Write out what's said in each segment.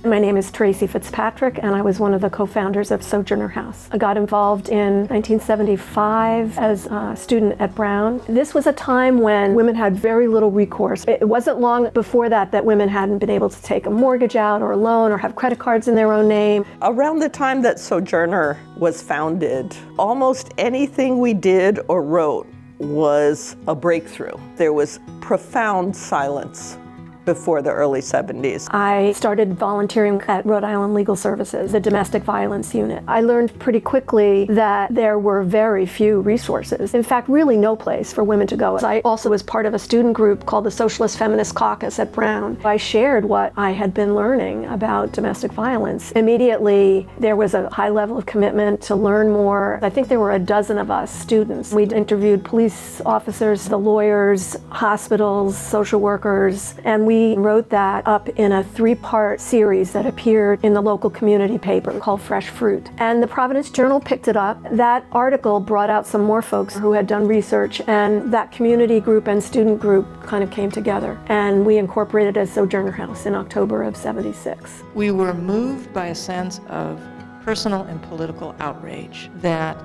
My name is Tracy Fitzpatrick, and I was one of the co-founders of Sojourner House. I got involved in 1975 as a student at Brown. This was a time when women had very little recourse. It wasn't long before that women hadn't been able to take a mortgage out or a loan or have credit cards in their own name. Around the time that Sojourner was founded, almost anything we did or wrote was a breakthrough. There was profound silence before the early 70s. I started volunteering at Rhode Island Legal Services, the domestic violence unit. I learned pretty quickly that there were very few resources. In fact, really no place for women to go. I also was part of a student group called the Socialist Feminist Caucus at Brown. I shared what I had been learning about domestic violence. Immediately, there was a high level of commitment to learn more. I think there were a dozen of us students. We interviewed police officers, the lawyers, hospitals, social workers, and we wrote that up in a 3-part series that appeared in the local community paper called Fresh Fruit. And the Providence Journal picked it up. That article brought out some more folks who had done research, and that community group and student group kind of came together. And we incorporated as Sojourner House in October of '76. We were moved by a sense of personal and political outrage that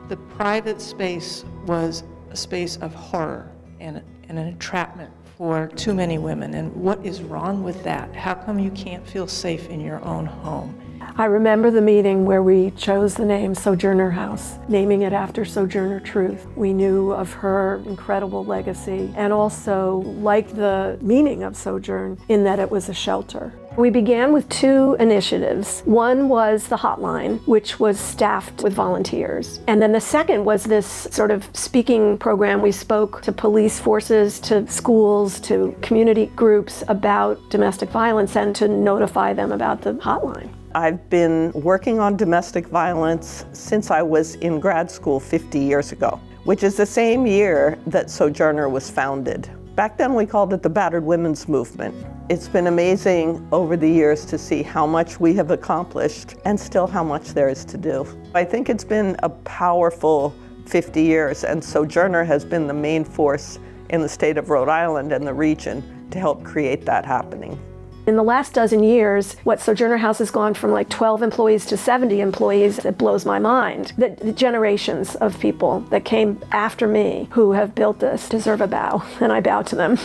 the private space was a space of horror and an entrapment for too many women. And what is wrong with that? How come you can't feel safe in your own home? I remember the meeting where we chose the name Sojourner House, naming it after Sojourner Truth. We knew of her incredible legacy and also liked the meaning of Sojourn in that it was a shelter. We began with 2 initiatives. One was the hotline, which was staffed with volunteers. And then the second was this sort of speaking program. We spoke to police forces, to schools, to community groups about domestic violence and to notify them about the hotline. I've been working on domestic violence since I was in grad school 50 years ago, which is the same year that Sojourner was founded. Back then we called it the Battered Women's Movement. It's been amazing over the years to see how much we have accomplished and still how much there is to do. I think it's been a powerful 50 years, and Sojourner has been the main force in the state of Rhode Island and the region to help create that happening. In the last dozen years, what Sojourner House has gone from like 12 employees to 70 employees, it blows my mind. The generations of people that came after me who have built this deserve a bow, and I bow to them.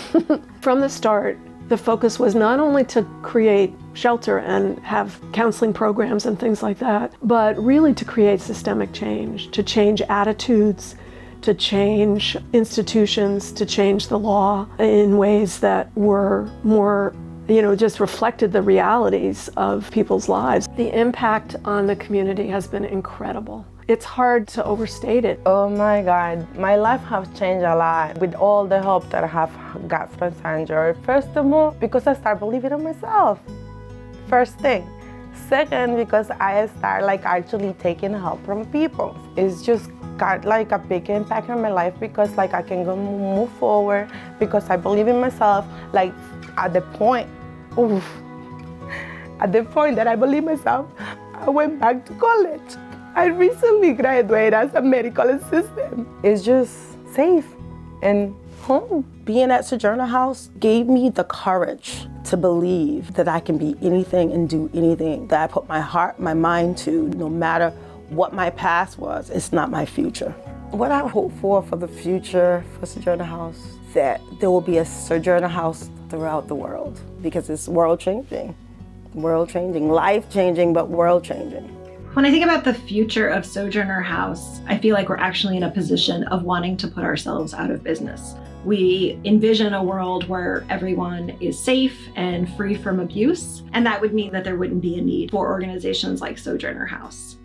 From the start, the focus was not only to create shelter and have counseling programs and things like that, but really to create systemic change, to change attitudes, to change institutions, to change the law in ways that were more just reflected the realities of people's lives. The impact on the community has been incredible. It's hard to overstate it. Oh my God, my life has changed a lot with all the help that I have got from Sandra. First of all, because I start believing in myself. First thing. Second, because I start actually taking help from people. It's just got a big impact on my life because I can go move forward because I believe in myself. At the point that I believe myself, I went back to college. I recently graduated as a medical assistant. It's just safe and home. Being at Sojourner House gave me the courage to believe that I can be anything and do anything that I put my heart, my mind to, no matter what my past was, it's not my future. What I hope for the future for Sojourner House, that there will be a Sojourner House throughout the world, because it's world-changing, life-changing, but world-changing. When I think about the future of Sojourner House, I feel like we're actually in a position of wanting to put ourselves out of business. We envision a world where everyone is safe and free from abuse, and that would mean that there wouldn't be a need for organizations like Sojourner House.